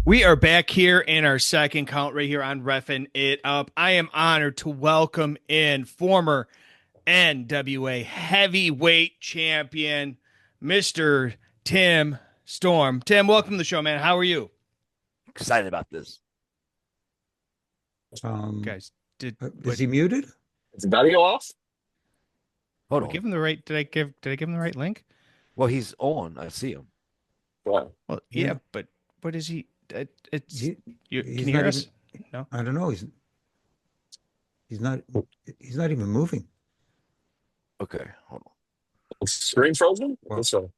We are back here in our second count right here on Reffin' It Up. I am honored to welcome in former NWA heavyweight champion, Mr. Tim Storm. Tim, welcome to the show, man. How are you? Excited about this. Guys, Is he muted? Is the audio off? Hold did I on. give him the right? Did I give him the right link? Well, he's on. I see him. Wow. Well, Yeah. yeah, but what is he? It's He- you. he's Can you not hear us? even- No. I don't know. He's not he's not even moving. Okay, hold on. Screen frozen? Well- So,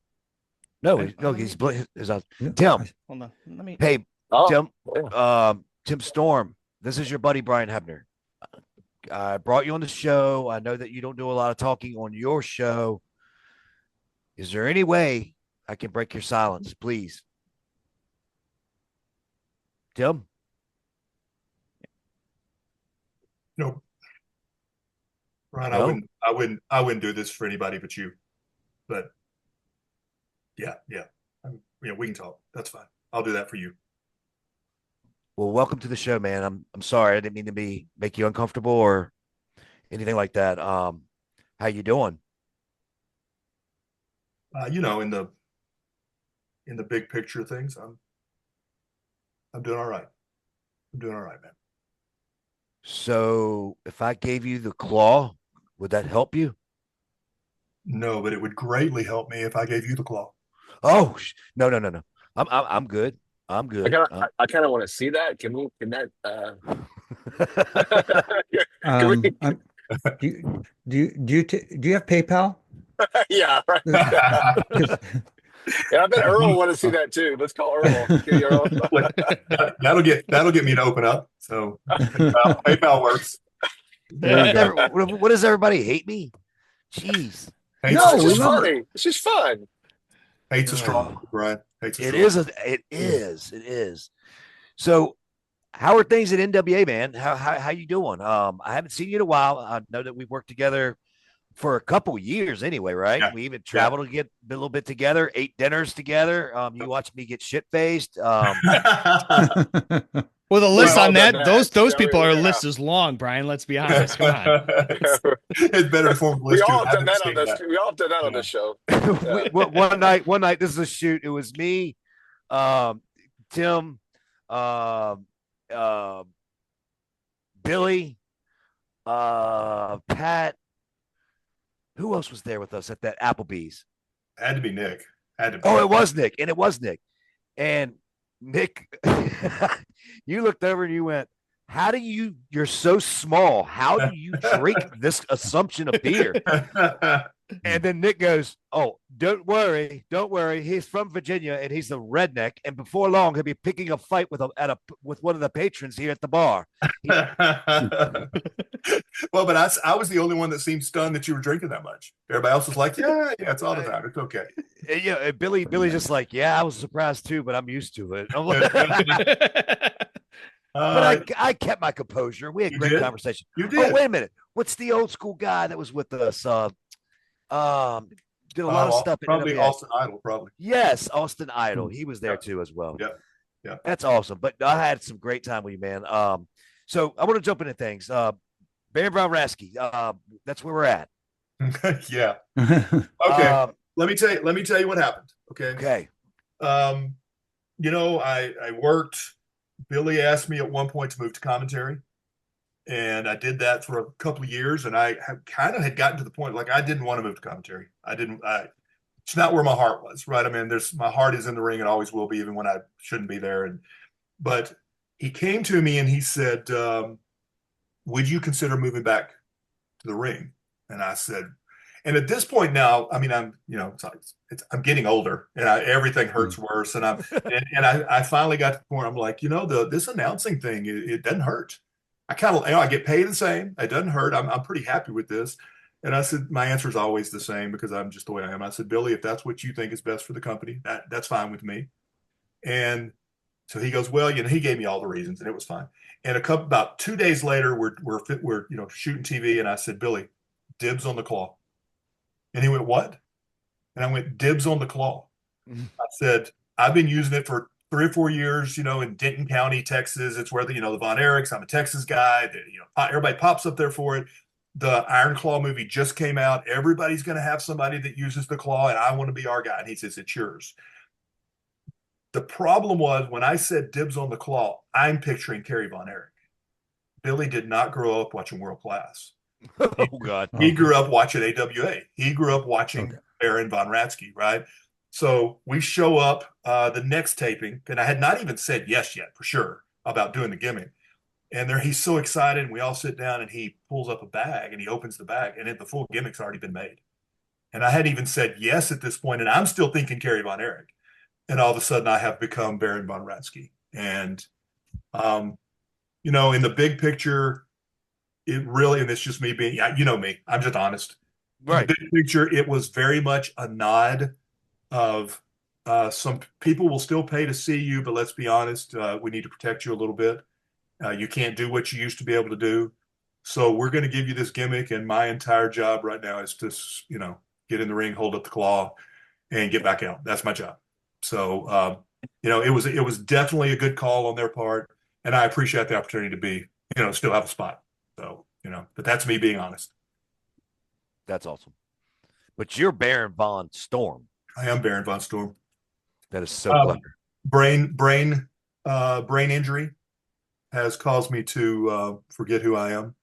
No, Okay. no, he's No, Tim. Hold on. Let me. Hey, oh, Tim. yeah. Tim Storm. This is your buddy Brian Hebner. I brought you on the show. I know that you don't do a lot of talking on your show. Is there any way I can break your silence, please? Tim? No, Ron, No? I wouldn't do this for anybody but you. But yeah, we can talk. That's fine. I'll do that for you. Well, welcome to the show, man. I'm sorry. I didn't mean to make you uncomfortable or anything like that. How you doing? In the big picture of things, I'm doing all right. I'm doing all right, man. So if I gave you the claw, would that help you? No, but it would greatly help me if I gave you the claw. Oh, no. I'm good. I'm I good. kind of, I kind of want to see that. Can that? Can we- I'm- do you have PayPal? yeah, right. 'Cause- Yeah, I bet Earl want to see that too. Let's call Earl. Okay, Earl. That'll get me to open up. So PayPal works. There you go. What does everybody hate me? Jeez. Hate's No, It's a we just strong, love funny. It's just fun. hate's a strong word, Brian. Hate's a It strong is. It is. So how are things at NWA, man? How you doing? I haven't seen you in a while. I know that we've worked together for a couple years anyway, right? Yeah. We even traveled to get a little bit together, ate dinners together. You watched me get shit faced. Well, the list Well, on done that, that. those Yeah, people are yeah. list is long, Brian. Let's be honest. Come on. It's better to form a We list. all have I done that on haven't this. seen We all have done that on Yeah. this show. One night, this is a shoot. It was me, Tim, um, uh, Billy, Pat. Who else was there with us at that Applebee's? Had to be Nick. Had to be. Oh, it was Nick. And Nick, you looked over and you went, you're so small. How do you drink this assumption of beer? And then Nick goes, "Oh, don't worry. He's from Virginia and he's a redneck. And before long, he'll be picking a fight with one of the patrons here at the bar." Well, but I was the only one that seemed stunned that you were drinking that much. Everybody else was like, yeah, it's all the time. It's okay. And, yeah, and Billy's just like, "Yeah, I was surprised too, but I'm used to it." I'm like, but I kept my composure. We had You great did? conversation. You Oh, did. wait a minute. What's the old school guy that was with us? Did a lot of stuff. At Probably NWA. Austin Idol, probably. Yes, Austin Idol. He was there Yep. too as well. Yep. Yep. That's awesome. But I had some great time with you, man. So I want to jump into things. Baron Brown Rasky. That's where we're at. Yeah. Okay. Um, Let me tell you what happened. Okay. okay. I worked. Billy asked me at one point to move to commentary, and I did that for a couple of years. And I kind of had gotten to the point like I didn't want to move to commentary. It's not where my heart was, right? I mean, my heart is in the ring and always will be, even when I shouldn't be there. But he came to me and he said, "Would you consider moving back to the ring?" And I said, and at this point now, I mean, I'm getting older, and everything hurts worse. And I finally got to the point. I'm like, this announcing thing, it doesn't hurt. I get paid the same. It doesn't hurt. I'm pretty happy with this. And I said, my answer is always the same because I'm just the way I am. I said, Billy, if that's what you think is best for the company, that's fine with me. And so he goes, well, he gave me all the reasons, and it was fine. And about 2 days later, we're shooting TV, and I said, Billy, dibs on the claw. And he went, what? And I went, dibs on the claw. I said, I've been using it for 3 or 4 years, in Denton County, Texas. It's where the Von Erichs. I'm a Texas guy. Everybody pops up there for it. The Iron Claw movie just came out. Everybody's going to have somebody that uses the claw, and I want to be our guy. And he says, it's yours. The problem was when I said dibs on the claw, I'm picturing Kerry Von Erich. Billy did not grow up watching World Class. Oh, God. He grew up watching AWA. He grew up watching Baron Von Ratsky, right? So we show up the next taping, and I had not even said yes yet for sure about doing the gimmick. And there he's so excited, and we all sit down, and he pulls up a bag, and he opens the bag, and the full gimmick's already been made. And I hadn't even said yes at this point, and I'm still thinking Kerry Von Erich. And all of a sudden, I have become Baron Von Ratsky. And, in the big picture, it really, and it's just me being, you know me, I'm just honest. Right. In the big picture, it was very much a nod of some people will still pay to see you, but let's be honest, we need to protect you a little bit. You can't do what you used to be able to do. So we're going to give you this gimmick, and my entire job right now is to, get in the ring, hold up the claw, and get back out. That's my job. So, it was definitely a good call on their part, and I appreciate the opportunity to be, still have a spot. So, but that's me being honest. That's awesome. But you're Baron Von Storm. I am Baron Von Storm. That is so clever. Brain injury has caused me to forget who I am.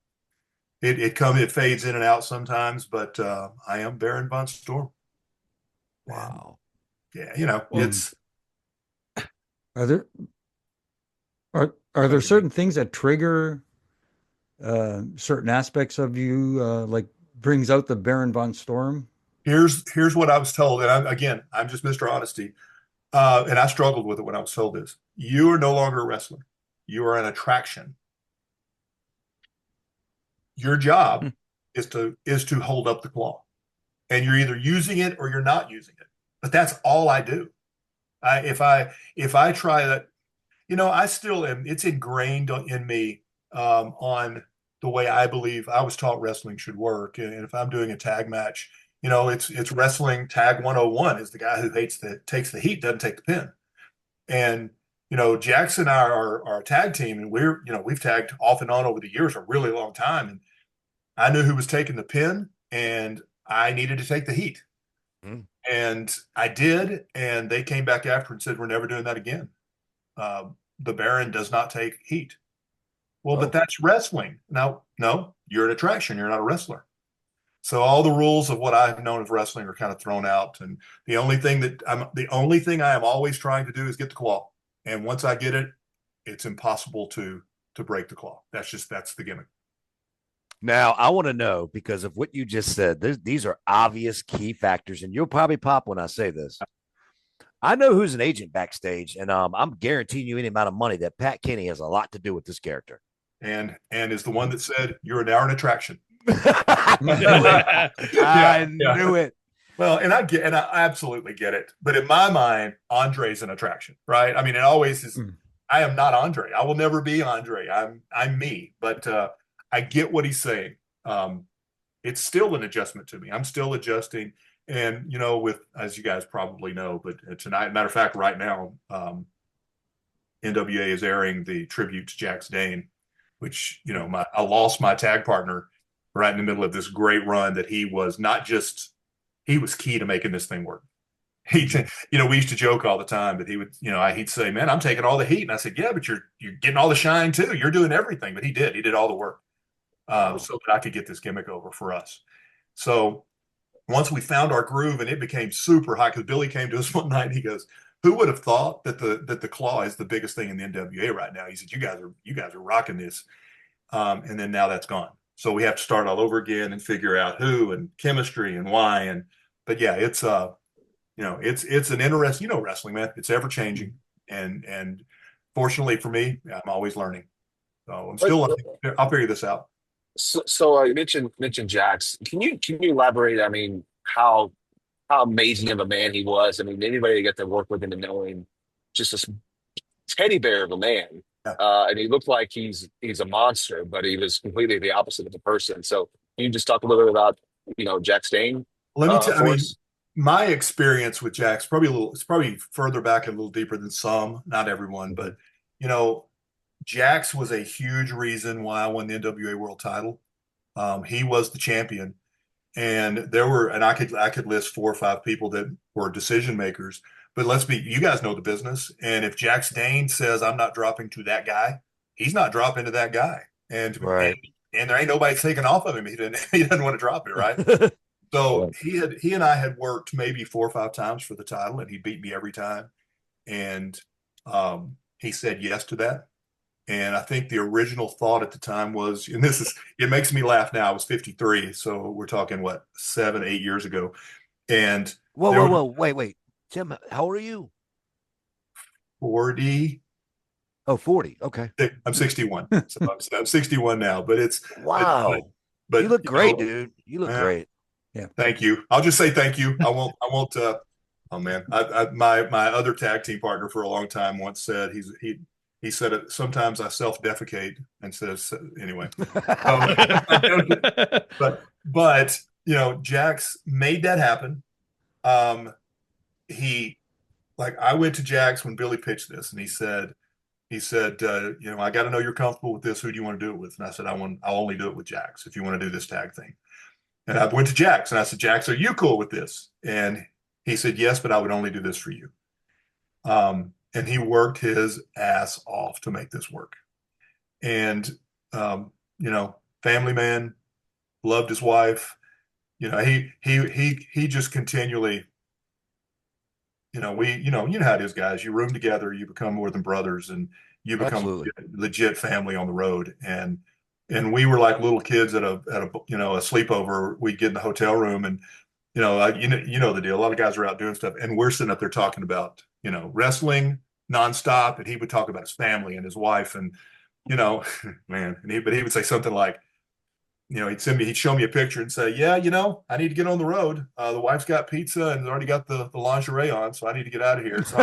It fades in and out sometimes, but I am Baron Von Storm. Wow. Yeah, it's. Are there certain things that trigger certain aspects of you, like brings out the Baron Von Storm? Here's what I was told, and I'm just Mr. Honesty, and I struggled with it when I was told this. You are no longer a wrestler. You are an attraction. Your job is to hold up the claw, and you're either using it or you're not using it. But that's all I do. If I try that, I still am. It's ingrained in me on the way I believe I was taught wrestling should work. And if I'm doing a tag match, it's wrestling tag 101 is the guy who takes the heat, doesn't take the pin. And Jax and I are a tag team, and we've tagged off and on over the years a really long time. And I knew who was taking the pin, and I needed to take the heat. And I did, and they came back after and said, we're never doing that again. The Baron does not take heat. Well, but that's wrestling. No, you're an attraction. You're not a wrestler. So all the rules of what I've known as wrestling are kind of thrown out. And the only thing I am always trying to do is get the claw. And once I get it, it's impossible to break the claw. That's the gimmick. Now, I want to know, because of what you just said, these are obvious key factors, and you'll probably pop when I say this. I know who's an agent backstage, and I'm guaranteeing you any amount of money that Pat Kenny has a lot to do with this character. And is the one that said, you're now an attraction. I knew it. Well, and I absolutely get it. But in my mind, Andre's an attraction, right? I mean, it always is. I am not Andre. I will never be Andre. I'm me. But I get what he's saying. It's still an adjustment to me. I'm still adjusting. And, as you guys probably know, but tonight, matter of fact, right now, NWA is airing the tribute to Jax Dane, which, I lost my tag partner right in the middle of this great run that he was key to making this thing work. We used to joke all the time, but he would, he'd say, man, I'm taking all the heat. And I said, yeah, but you're getting all the shine too. You're doing everything. But he did all the work so that I could get this gimmick over for us. So once we found our groove and it became super high, because Billy came to us one night and he goes, who would have thought that the claw is the biggest thing in the NWA right now? He said, you guys are rocking this. And then now that's gone. So we have to start all over again and figure out who and chemistry and why. But yeah, it's it's an interesting, wrestling, man, it's ever changing. And fortunately for me, I'm always learning. So I'm still learning. I'll figure this out. So I mentioned Jax. Can you elaborate? I mean, how amazing of a man he was. I mean, anybody that got to work with him and know him, just a teddy bear of a man. Yeah. And he looked like he's a monster, but he was completely the opposite of a person. So can you just talk a little bit about, Jax Dane? Let me tell you, my experience with Jax probably it's probably further back and a little deeper than some, not everyone, but you know, Jax was a huge reason why I won the NWA World Title. He was the champion, and I could list 4 or 5 people that were decision makers. But you guys know the business, and if Jax Dane says I'm not dropping to that guy, he's not dropping to that guy, and Right. and there ain't nobody taking off of him. He doesn't want to drop it, right? So he and I had worked maybe 4 or 5 times for the title, and he beat me every time. And he said yes to that. And I think the original thought at the time was, and it makes me laugh now. I was 53, so we're talking what, 7, 8 years ago. And Whoa, wait. Tim, how old are you? 40. Oh, 40. Okay. I'm 61. So I'm 61 now, but Wow. But you look great, dude. You look great. Yeah. Thank you. I'll just say thank you. I won't oh man. My other tag team partner for a long time once said he said it sometimes I self-defecate instead of anyway. But Jax made that happen. I went to Jax when Billy pitched this, and he said, I got to know you're comfortable with this. Who do you want to do it with? And I said, I'll only do it with Jax if you want to do this tag thing. And I went to Jax and I said, Jax, are you cool with this? And he said, yes, but I would only do this for you. And he worked his ass off to make this work. And, family man, loved his wife. He just continually, you know how it is, guys. You room together, you become more than brothers, and you become Absolutely. legit family on the road. And we were like little kids at a sleepover. We'd get in the hotel room, and you know the deal. A lot of guys are out doing stuff, and we're sitting up there talking about wrestling nonstop. And he would talk about his family and his wife, and man. But he would say something like, he'd show me a picture and say, yeah, I need to get on the road. The wife's got pizza and already got the lingerie on, so I need to get out of here. So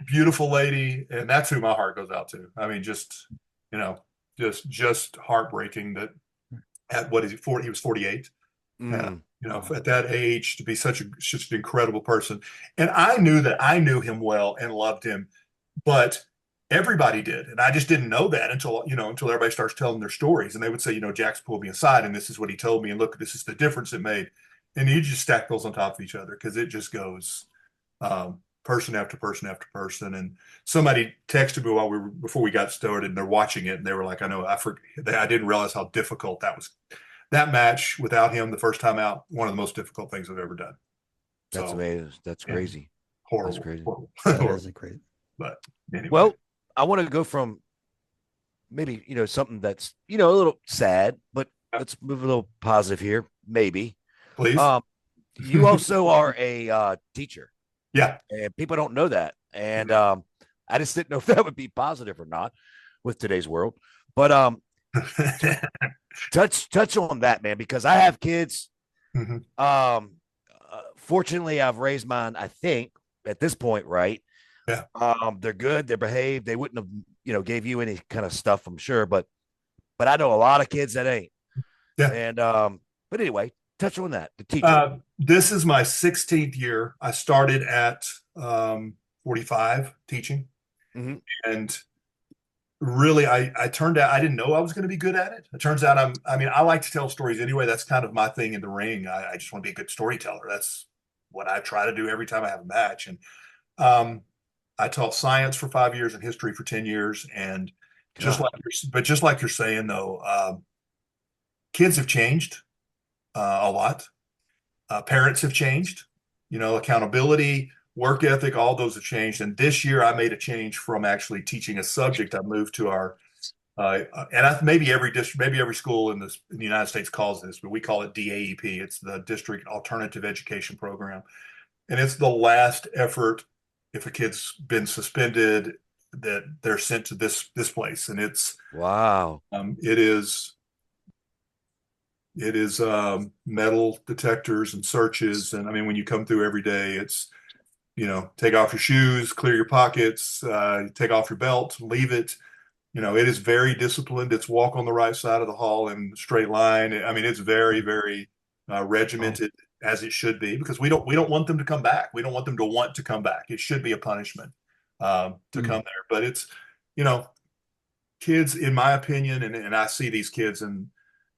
beautiful lady, and that's who my heart goes out to. I mean, just heartbreaking that at what is he, 40? He was 48. At that age to be such an incredible person. And I knew that I knew him well and loved him, but everybody did. And I just didn't know that until everybody starts telling their stories. And they would say, Jax pulled me aside and this is what he told me. And look, this is the difference it made. And you just stack those on top of each other because it just goes person after person after person. And somebody texted me before we got started, and they're watching it, and they were like, I didn't realize how difficult that was. That match without him the first time out, one of the most difficult things I've ever done. That's amazing. That's crazy. Horrible. That's crazy. Horrible. That is great. But anyway. Well, I want to go from maybe, something that's, a little sad, but let's move a little positive here. Maybe. Please. You also are a teacher. Yeah. And people don't know that. And I just didn't know if that would be positive or not with today's world. But touch on that, man, because I have kids. Mm-hmm. Fortunately, I've raised mine, I think, at this point, right? Yeah. They're good. They're behaved. They wouldn't have, gave you any kind of stuff, I'm sure. But I know a lot of kids that ain't. Yeah. And but anyway, touch on that. The teacher. This is my 16th year. I started at 45 teaching, and really, I turned out I didn't know I was going to be good at it. It turns out I like to tell stories anyway. That's kind of my thing in the ring. I just want to be a good storyteller. That's what I try to do every time I have a match. And I taught science for 5 years and history for 10 years. And just like you're saying though, kids have changed a lot. Parents have changed, accountability, work ethic, all those have changed. And this year I made a change from actually teaching a subject. I moved to our, maybe every district, maybe every school in the United States calls this, but we call it DAEP. It's the District Alternative Education Program. And it's the last effort. If a kid's been suspended, that they're sent to this place. And it's, wow. It is metal detectors and searches. And I mean, when you come through every day, it's, take off your shoes, clear your pockets, take off your belt, leave it. It is very disciplined. It's walk on the right side of the hall in straight line. I mean, it's very, very regimented. as it should be, because we don't want them to come back. We don't want them to want to come back. It should be a punishment to come there. But it's, kids, in my opinion, and I see these kids, and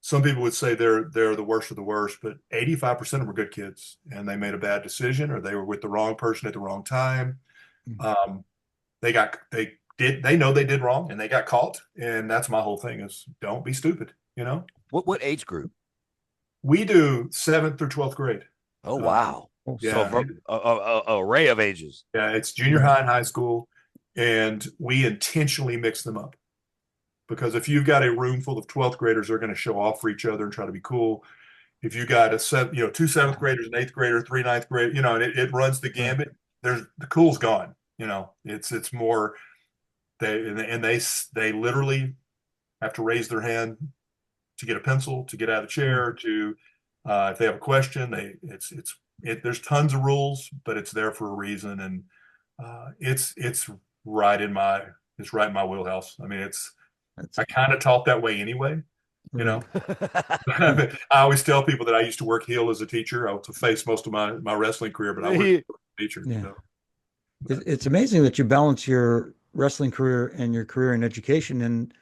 some people would say they're the worst of the worst, but 85% of them are good kids, and they made a bad decision, or they were with the wrong person at the wrong time. They know they did wrong, and they got caught. And that's my whole thing: is don't be stupid. What age group? We do 7th through 12th grade. Oh, wow. Yeah. So a array of ages. Yeah, it's junior high and high school, and we intentionally mix them up, because if you've got a room full of 12th graders, they're going to show off for each other and try to be cool. If you got two 7th graders, an 8th grader, 3 9th grade, and it runs the gambit. The cool's gone. It's more they literally have to raise their hand to get a pencil, to get out of the chair, to if they have a question. There's tons of rules, but it's there for a reason, and it's right in my wheelhouse. I mean, I kind of taught that way anyway. I always tell people that I used to work heel as a teacher. I was to face most of my wrestling career, but I worked as a teacher. Yeah. It's amazing that you balance your wrestling career and your career in education. And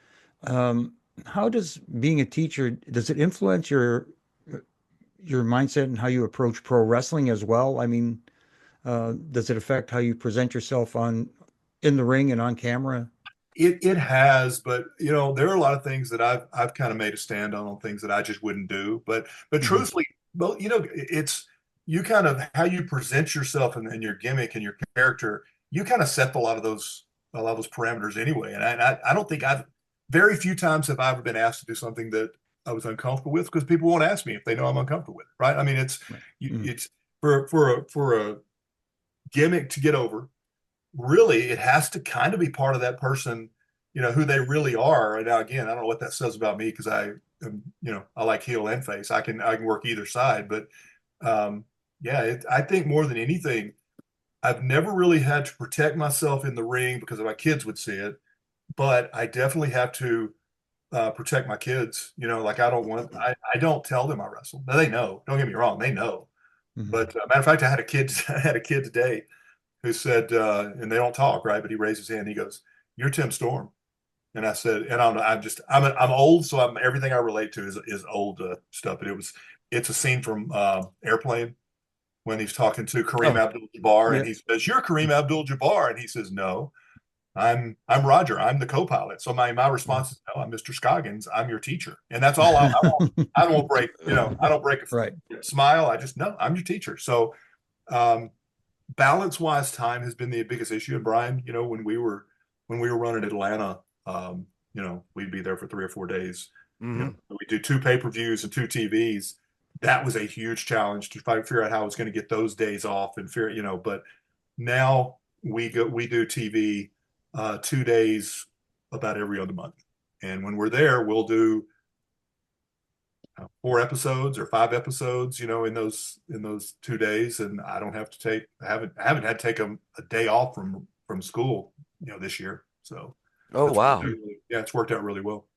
how does being a teacher, does it influence your mindset and how you approach pro wrestling as well? I mean, does it affect how you present yourself in the ring and on camera? It has, but there are a lot of things that I've kind of made a stand on things that I just wouldn't do. But truthfully, well, it's you kind of how you present yourself and your gimmick and your character. You kind of set a lot of those parameters anyway. And I don't think very few times have I ever been asked to do something that I was uncomfortable with, because people won't ask me if they know I'm uncomfortable with it, right? I mean, it's for a gimmick to get over. Really, it has to kind of be part of that person, who they really are. And now, again, I don't know what that says about me, because I like heel and face. I can work either side, but I think more than anything, I've never really had to protect myself in the ring because my kids would see it, but I definitely have to protect my kids. Like I don't tell them I wrestle. Now, they know. Don't get me wrong, they know. But matter of fact, I had a kid today who said, and they don't talk, right? But he raised his hand. He goes, "You're Tim Storm." And I said, and I don't know, I'm old, so everything I relate to is old stuff. But it's a scene from Airplane when he's talking to Kareem Abdul-Jabbar, and he says, "You're Kareem Abdul-Jabbar," and he says, "No, I'm Roger. I'm the co-pilot." So my response is, "No, I'm Mr. Scoggins. I'm your teacher," and that's all. I won't break. I don't break a smile. I just no, I'm your teacher. So. Balance-wise, time has been the biggest issue. And Brian, when we were running Atlanta, we'd be there for 3 or 4 days. We do 2 pay-per-views and 2 TVs. That was a huge challenge to figure out how I was going to get those days off and but now we do TV 2 days about every other month. And when we're there, we'll do 4 episodes or 5 episodes, in those 2 days, and I don't have to I haven't had to take a day off from school, this year. So, wow, it's worked out really well.